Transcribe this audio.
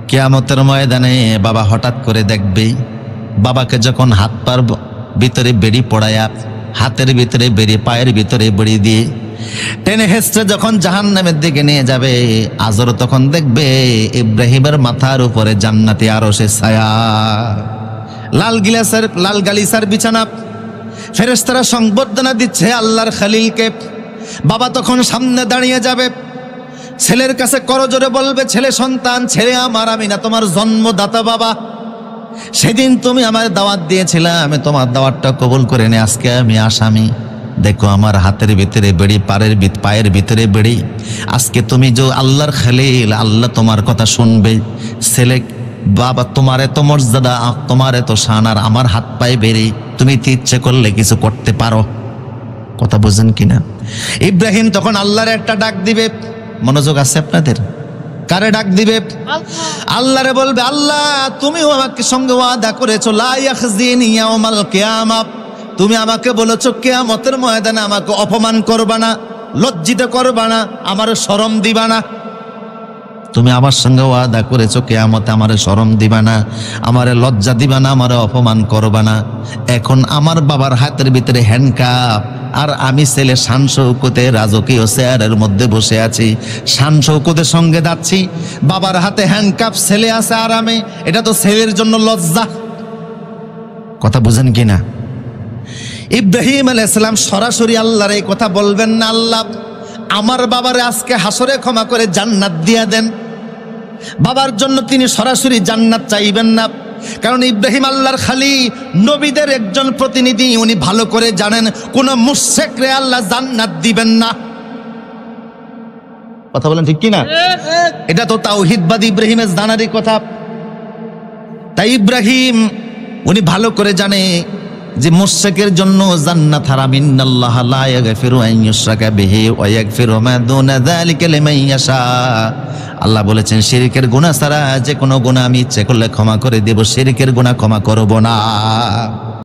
কিয়ামতের ময়দানে বাবা হঠাৎ করে দেখবে বাবাকে যখন হাত পার ভিতরে বেড়ি পড়ায়া, হাতের ভিতরে বেড়ি, পায়ের ভিতরে বেড়ি দিয়ে টেনে হেঁচড়ে যখন জাহান্নামের দিকে নিয়ে যাবে, আজর তখন দেখবে ইব্রাহিমের মাথার উপরে জান্নাতি আরশে ছায়া, লাল গালিসার বিছানা। ফেরেশতারা সংবর্ধনা দিচ্ছে আল্লাহর খলিলকে। বাবা তখন সামনে দাঁড়িয়ে যাবে, ছেলের কাছে করজোরে বলবে, ছেলে সন্তান, ছেলে আমার, আমি না তোমার জন্মদাতা বাবা। সেদিন তুমি আমার দাওয়াত দিয়েছিলে, আমি তোমার দাওয়াতটা কবুল করে নি, আজকে আমি আসামি। দেখো আমার হাতের ভিতরে বেড়ি, পায়ের ভিতরে বেড়ি। আজকে তুমি যে আল্লাহর খলিল, আল্লাহ তোমার কথা শুনবে। ছেলে, বাবা তোমার এত মর্যাদা, তোমার এত শান, আর আমার হাত পায়ে বেড়ি, তুমি ইচ্ছে করলে কিছু করতে পারো। কথা বুঝেন কিনা? ইব্রাহিম তখন আল্লাহর একটা ডাক দিবে। মনোযোগ আছে আপনাদের? কারে ডাক দিবে? আল্লাহরে বলবে, আল্লাহ তুমিও আমাকে সঙ্গে ওয়াদা করেছো, লা ইয়াখজিনি ইয়াউমাল কিয়ামা, তুমি আমাকে বলেছো কিয়ামতের ময়দানে আমাকে অপমান করবা না, লজ্জিত করবা না, আমার শরম দিবা না। তুমি আমার সঙ্গে ওয়াদা করেছো কিয়ামতে আমারে শরম দিবা না, আমারে লজ্জা দিবা না, আমারে অপমান করবা না। এখন আমার বাবার হাতের ভিতরে হ্যান্ডকাপ, আর আমি ছেলে শান শৌকতে রাজকীয় চেয়ারের মধ্যে বসে আছি, শান শৌকতের সঙ্গে যাচ্ছি, বাবার হাতে হ্যান্ডকাপ, ছেলে আছে আরামে, এটা তো ছেলের জন্য লজ্জা। কথা বুঝেন কিনা? ইব্রাহিম আলাইহিস সালাম সরাসরি আল্লাহর এই কথা বলবেন না, আল্লাহ আমার বাবারে আজকে হাসরে ক্ষমা করে জান্নাত দিয়া দেন। বাবার জন্য তিনি সরাসরি জান্নাত চাইবেন না, কারণ ইব্রাহিম আল্লাহর খালি নবীদের একজন প্রতিনিধি, উনি ভালো করে জানেন কোন মুশরিকরে আল্লাহ জান্নাত দিবেন না। কথা বলেন ঠিক কিনা? এটা তো তাওহীদবাদী ইব্রাহিমের জানারই কথা। তাই ইব্রাহিম উনি ভালো করে জানে যে মুশরিকের জন্য জান্নাত হারাম। ইন্নাল্লাহা লা ইয়াগফিরু আন ইউশরাকা বিহি ওয়া ইয়াগফিরু মা দুনা যালিকা লিমান ইয়াশা। আল্লাহ বলেছেন শিরকের গুনাহ ছাড়া যে কোনো গুনাহ আমি ইচ্ছে করলে ক্ষমা করে দেব, শিরকের গুনাহ ক্ষমা করব না।